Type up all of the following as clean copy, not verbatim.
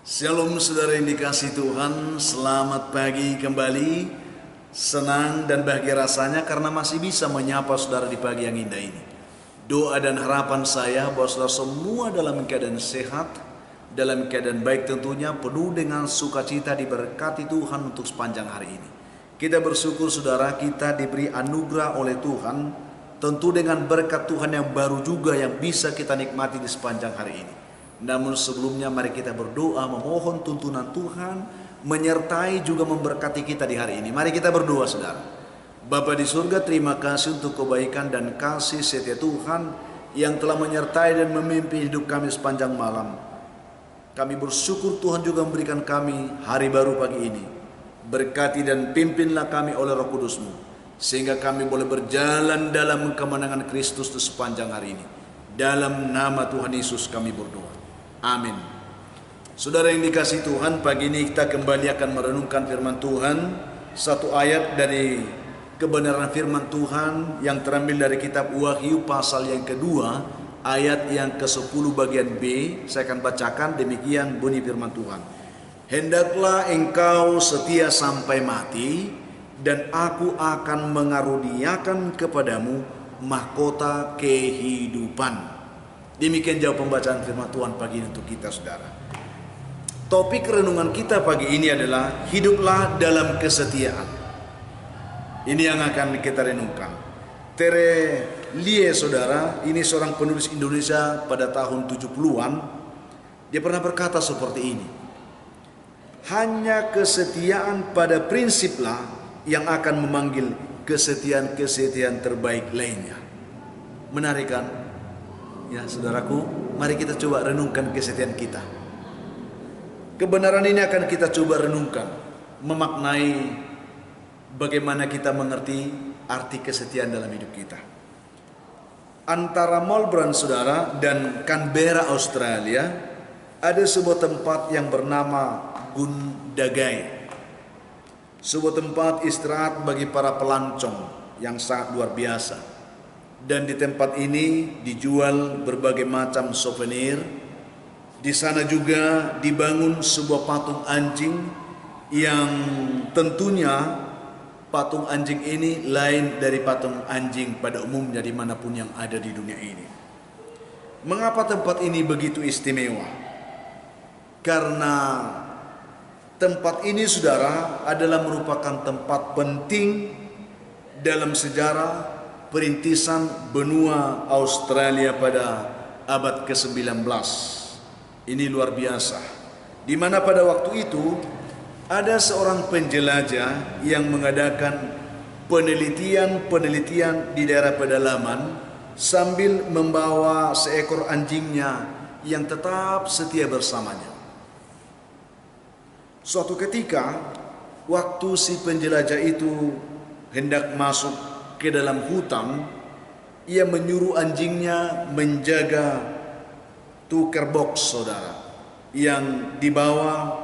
Shalom saudara yang dikasihi Tuhan, selamat pagi kembali. Senang dan bahagia rasanya karena masih bisa menyapa saudara di pagi yang indah ini. Doa dan harapan saya bahwa saudara semua dalam keadaan sehat, dalam keadaan baik tentunya, penuh dengan sukacita diberkati Tuhan untuk sepanjang hari ini. Kita bersyukur saudara, kita diberi anugerah oleh Tuhan, tentu dengan berkat Tuhan yang baru juga yang bisa kita nikmati di sepanjang hari ini. Namun sebelumnya mari kita berdoa memohon tuntunan Tuhan menyertai juga memberkati kita di hari ini. Mari kita berdoa saudara. Bapa di surga, terima kasih untuk kebaikan dan kasih setia Tuhan yang telah menyertai dan memimpin hidup kami sepanjang malam. Kami bersyukur Tuhan juga memberikan kami hari baru pagi ini. Berkati dan pimpinlah kami oleh Roh Kudus-Mu sehingga kami boleh berjalan dalam kemenangan Kristus di sepanjang hari ini. Dalam nama Tuhan Yesus kami berdoa. Amin. Saudara yang dikasihi Tuhan, pagi ini kita kembali akan merenungkan firman Tuhan. Satu ayat dari kebenaran firman Tuhan yang terambil dari kitab Wahyu pasal yang kedua, ayat yang ke-10 bagian B. Saya akan bacakan, demikian bunyi firman Tuhan. Hendaklah engkau setia sampai mati, dan aku akan mengaruniakan kepadamu mahkota kehidupan. Demikian jawab pembacaan firman Tuhan pagi ini untuk kita saudara. Topik renungan kita pagi ini adalah hiduplah dalam kesetiaan. Ini yang akan kita renungkan. Tere Lie saudara, ini seorang penulis Indonesia pada tahun 70-an. Dia pernah berkata seperti ini. Hanya kesetiaan pada prinsiplah yang akan memanggil kesetiaan-kesetiaan terbaik lainnya. Menarik kan? Ya saudaraku, mari kita coba renungkan kesetiaan kita. Kebenaran ini akan kita coba renungkan, memaknai bagaimana kita mengerti arti kesetiaan dalam hidup kita. Antara Melbourne saudara dan Canberra Australia ada sebuah tempat yang bernama Gundagai. Sebuah tempat istirahat bagi para pelancong yang sangat luar biasa. Dan di tempat ini dijual berbagai macam souvenir. Di sana juga dibangun sebuah patung anjing yang tentunya patung anjing ini lain dari patung anjing pada umumnya dimanapun yang ada di dunia ini. Mengapa tempat ini begitu istimewa? Karena tempat ini saudara adalah merupakan tempat penting dalam sejarah perintisan benua Australia pada abad ke-19. Ini luar biasa. Di mana pada waktu itu ada seorang penjelajah yang mengadakan penelitian di daerah pedalaman sambil membawa seekor anjingnya yang tetap setia bersamanya. Suatu ketika waktu si penjelajah itu hendak masuk ke dalam hutan, ia menyuruh anjingnya menjaga tuker box saudara yang dibawa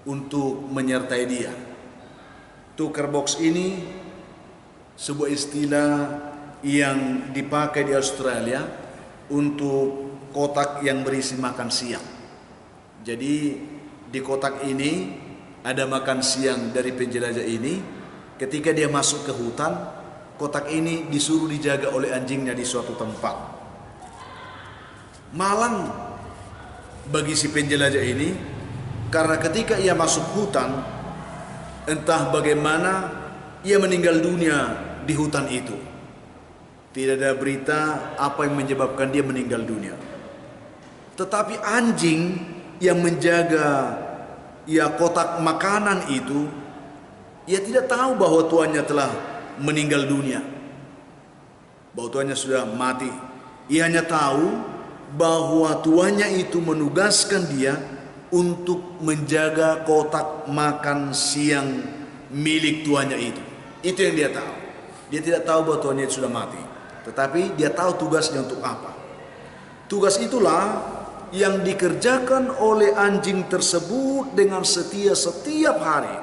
untuk menyertai dia. Tuker box ini sebuah istilah yang dipakai di Australia untuk kotak yang berisi makan siang. Jadi di kotak ini ada makan siang dari penjelajah ini. Ketika dia masuk ke hutan, kotak ini disuruh dijaga oleh anjingnya di suatu tempat. Malang bagi si penjelajah ini, karena ketika ia masuk hutan, entah bagaimana ia meninggal dunia di hutan itu. Tidak ada berita apa yang menyebabkan dia meninggal dunia. Tetapi anjing yang menjaga kotak makanan itu, ia tidak tahu bahwa tuannya telah meninggal dunia, bahwa tuannya sudah mati. Ia hanya tahu bahwa tuannya itu menugaskan dia untuk menjaga kotak makan siang milik tuannya itu. Itu yang dia tahu. Dia tidak tahu bahwa tuannya itu sudah mati, tetapi dia tahu tugasnya untuk apa. Tugas itulah yang dikerjakan oleh anjing tersebut dengan setia setiap hari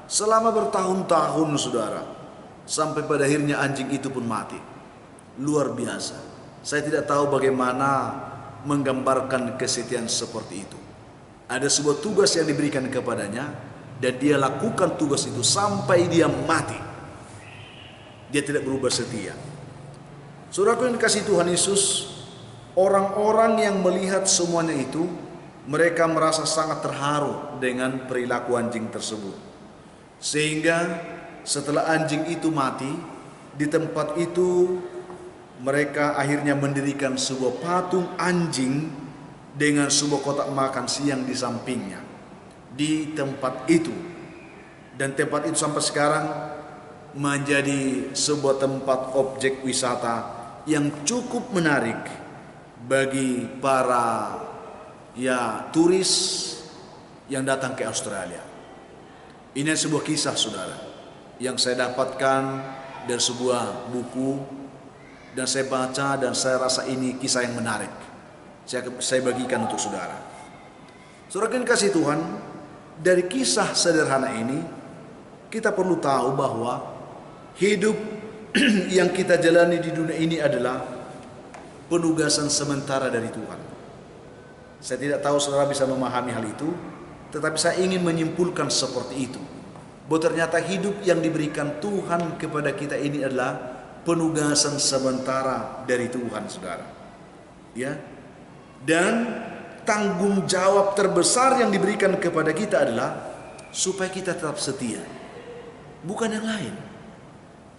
selama bertahun-tahun saudara. Sampai pada akhirnya anjing itu pun mati. Luar biasa. Saya tidak tahu bagaimana menggambarkan kesetiaan seperti itu. Ada sebuah tugas yang diberikan kepadanya dan dia lakukan tugas itu sampai dia mati. Dia tidak berubah setia. Saudaraku yang dikasihi Tuhan Yesus, orang-orang yang melihat semuanya itu, mereka merasa sangat terharu dengan perilaku anjing tersebut. Sehingga setelah anjing itu mati, di tempat itu mereka akhirnya mendirikan sebuah patung anjing dengan sebuah kotak makan siang di sampingnya di tempat itu. Dan tempat itu sampai sekarang menjadi sebuah tempat objek wisata yang cukup menarik bagi para turis yang datang ke Australia. Ini sebuah kisah, saudara, yang saya dapatkan dari sebuah buku dan saya baca dan saya rasa ini kisah yang menarik. Saya bagikan untuk saudara. Saudara yang kasih Tuhan, dari kisah sederhana ini kita perlu tahu bahwa hidup yang kita jalani di dunia ini adalah penugasan sementara dari Tuhan. Saya tidak tahu saudara bisa memahami hal itu, tetapi saya ingin menyimpulkan seperti itu. Bahwa ternyata hidup yang diberikan Tuhan kepada kita ini adalah penugasan sementara dari Tuhan, saudara. Ya. Dan tanggung jawab terbesar yang diberikan kepada kita adalah supaya kita tetap setia. Bukan yang lain.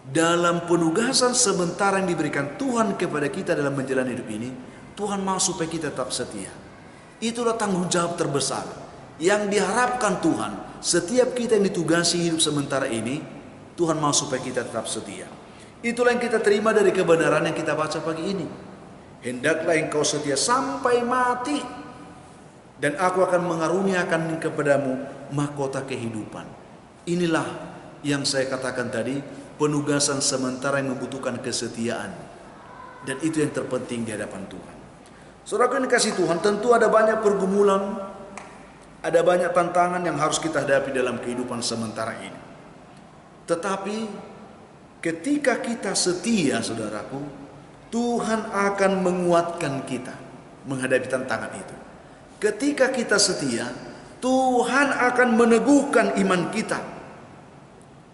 Dalam penugasan sementara yang diberikan Tuhan kepada kita dalam menjalani hidup ini, Tuhan mau supaya kita tetap setia. Itulah tanggung jawab terbesar yang diharapkan Tuhan. Setiap kita yang ditugasi hidup sementara ini, Tuhan mau supaya kita tetap setia. Itulah yang kita terima dari kebenaran yang kita baca pagi ini. Hendaklah engkau setia sampai mati, dan aku akan mengaruniakan kepadamu mahkota kehidupan. Inilah yang saya katakan tadi, penugasan sementara yang membutuhkan kesetiaan. Dan itu yang terpenting di hadapan Tuhan. Saudara yang dikasihi Tuhan, tentu ada banyak pergumulan, ada banyak tantangan yang harus kita hadapi dalam kehidupan sementara ini. Tetapi ketika kita setia, saudaraku, Tuhan akan menguatkan kita menghadapi tantangan itu. Ketika kita setia, Tuhan akan meneguhkan iman kita,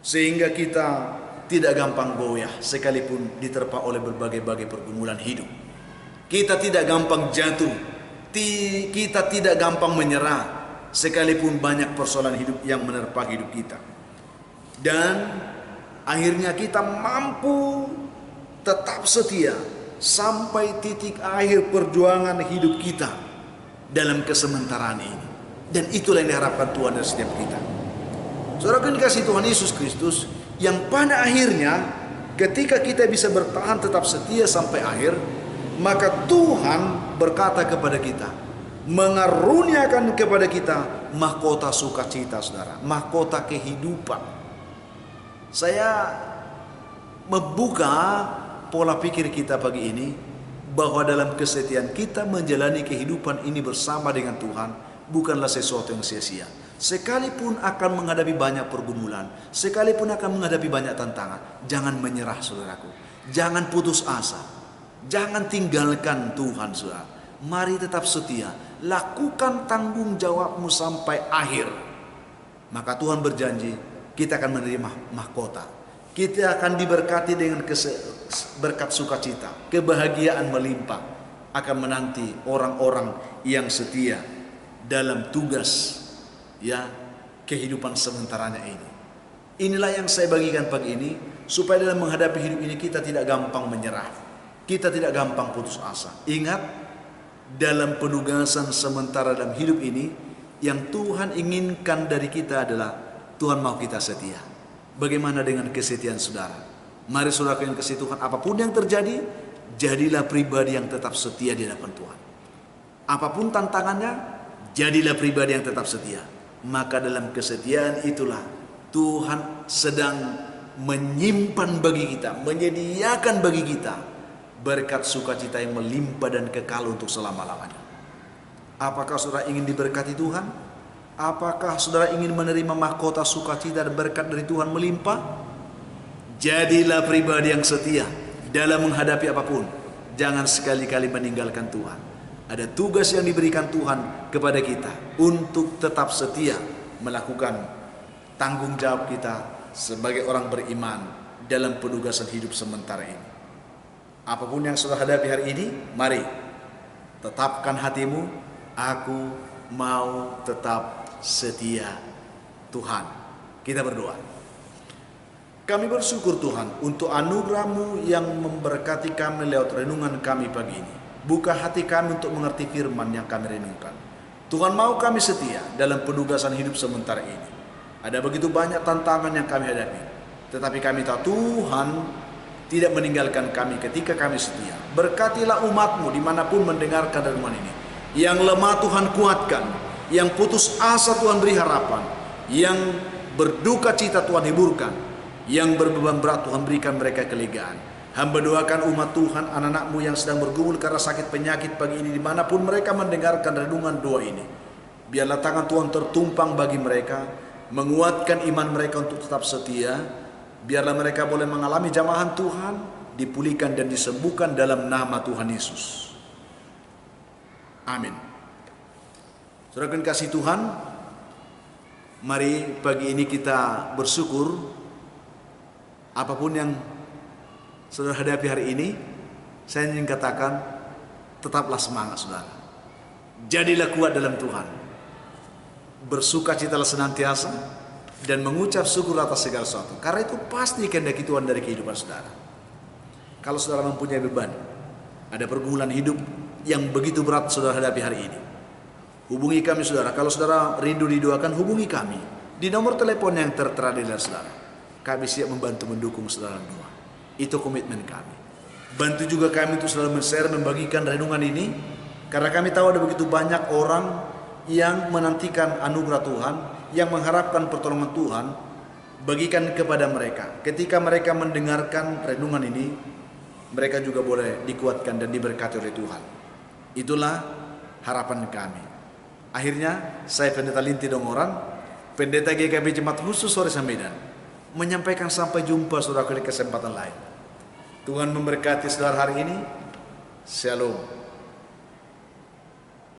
sehingga kita tidak gampang goyah sekalipun diterpa oleh berbagai-bagai pergumulan hidup. Kita tidak gampang jatuh, kita tidak gampang menyerah sekalipun banyak persoalan hidup yang menerpa hidup kita. Dan akhirnya kita mampu tetap setia sampai titik akhir perjuangan hidup kita dalam kesementaraan ini. Dan itulah yang diharapkan Tuhan dari setiap kita. Saudara yang dikasihi Tuhan Yesus Kristus, yang pada akhirnya ketika kita bisa bertahan tetap setia sampai akhir, maka Tuhan berkata kepada kita, mengaruniakan kepada kita mahkota sukacita, saudara, mahkota kehidupan. Saya membuka pola pikir kita pagi ini bahwa dalam kesetiaan kita menjalani kehidupan ini bersama dengan Tuhan bukanlah sesuatu yang sia-sia. Sekalipun akan menghadapi banyak pergumulan, sekalipun akan menghadapi banyak tantangan, jangan menyerah, saudaraku. Jangan putus asa. Jangan tinggalkan Tuhan, saudara. Mari tetap setia. Lakukan tanggung jawabmu sampai akhir. Maka Tuhan berjanji, kita akan menerima mahkota. Kita akan diberkati dengan berkat sukacita, kebahagiaan melimpah akan menanti orang-orang yang setia dalam tugas kehidupan sementaranya ini. Inilah yang saya bagikan pagi ini, supaya dalam menghadapi hidup ini kita tidak gampang menyerah, kita tidak gampang putus asa. Ingat, dalam penugasan sementara dalam hidup ini, yang Tuhan inginkan dari kita adalah Tuhan mau kita setia. Bagaimana dengan kesetiaan saudara? Mari saudara yang kasih Tuhan, apapun yang terjadi, jadilah pribadi yang tetap setia di hadapan Tuhan. Apapun tantangannya, jadilah pribadi yang tetap setia. Maka dalam kesetiaan itulah Tuhan sedang menyimpan bagi kita, menyediakan bagi kita berkat sukacita yang melimpah dan kekal untuk selama-lamanya. Apakah saudara ingin diberkati Tuhan? Apakah saudara ingin menerima mahkota sukacita dan berkat dari Tuhan melimpah? Jadilah pribadi yang setia dalam menghadapi apapun. Jangan sekali-kali meninggalkan Tuhan. Ada tugas yang diberikan Tuhan kepada kita untuk tetap setia melakukan tanggung jawab kita sebagai orang beriman dalam penugasan hidup sementara ini. Apapun yang sudah hadapi hari ini, mari tetapkan hatimu, aku mau tetap setia Tuhan. Kita berdoa. Kami bersyukur Tuhan untuk anugerah-Mu yang memberkati kami lewat renungan kami pagi ini. Buka hati kami untuk mengerti firman yang kami renungkan. Tuhan, mau kami setia dalam penugasan hidup sementara ini. Ada begitu banyak tantangan yang kami hadapi, tetapi kami tahu Tuhan tidak meninggalkan kami ketika kami setia. Berkatilah umat-Mu dimanapun mendengarkan renungan ini. Yang lemah Tuhan kuatkan, yang putus asa Tuhan beri harapan, yang berduka cita Tuhan hiburkan, yang berbeban berat Tuhan berikan mereka kelegaan. Hamba doakan umat Tuhan, anak-anak-Mu yang sedang bergumul karena sakit penyakit pagi ini, dimanapun mereka mendengarkan renungan doa ini. Biarlah tangan Tuhan tertumpang bagi mereka, menguatkan iman mereka untuk tetap setia. Biarlah mereka boleh mengalami jamahan Tuhan, dipulihkan dan disembuhkan dalam nama Tuhan Yesus. Amin. Saudara kasih Tuhan, mari pagi ini kita bersyukur apapun yang saudara hadapi hari ini. Saya ingin katakan, tetaplah semangat saudara. Jadilah kuat dalam Tuhan. Bersukacitalah senantiasa dan mengucap syukur atas segala sesuatu. Karena itu pasti kehendaki Tuhan dari kehidupan saudara. Kalau saudara mempunyai beban, ada pergumulan hidup yang begitu berat saudara hadapi hari ini, hubungi kami saudara. Kalau saudara rindu didoakan, hubungi kami di nomor telepon yang tertera di layar saudara. Kami siap membantu mendukung saudara doa. Itu komitmen kami. Bantu juga kami untuk selalu men-share, membagikan renungan ini, karena kami tahu ada begitu banyak orang yang menantikan anugerah Tuhan, yang mengharapkan pertolongan Tuhan. Bagikan kepada mereka. Ketika mereka mendengarkan renungan ini, mereka juga boleh dikuatkan dan diberkati oleh Tuhan. Itulah harapan kami. Akhirnya, saya Pendeta Linti Dongoran, Pendeta GKB Jemaat Khusus Sore Medan, menyampaikan sampai jumpa saudara di kesempatan lain. Tuhan memberkati saudara hari ini. Shalom.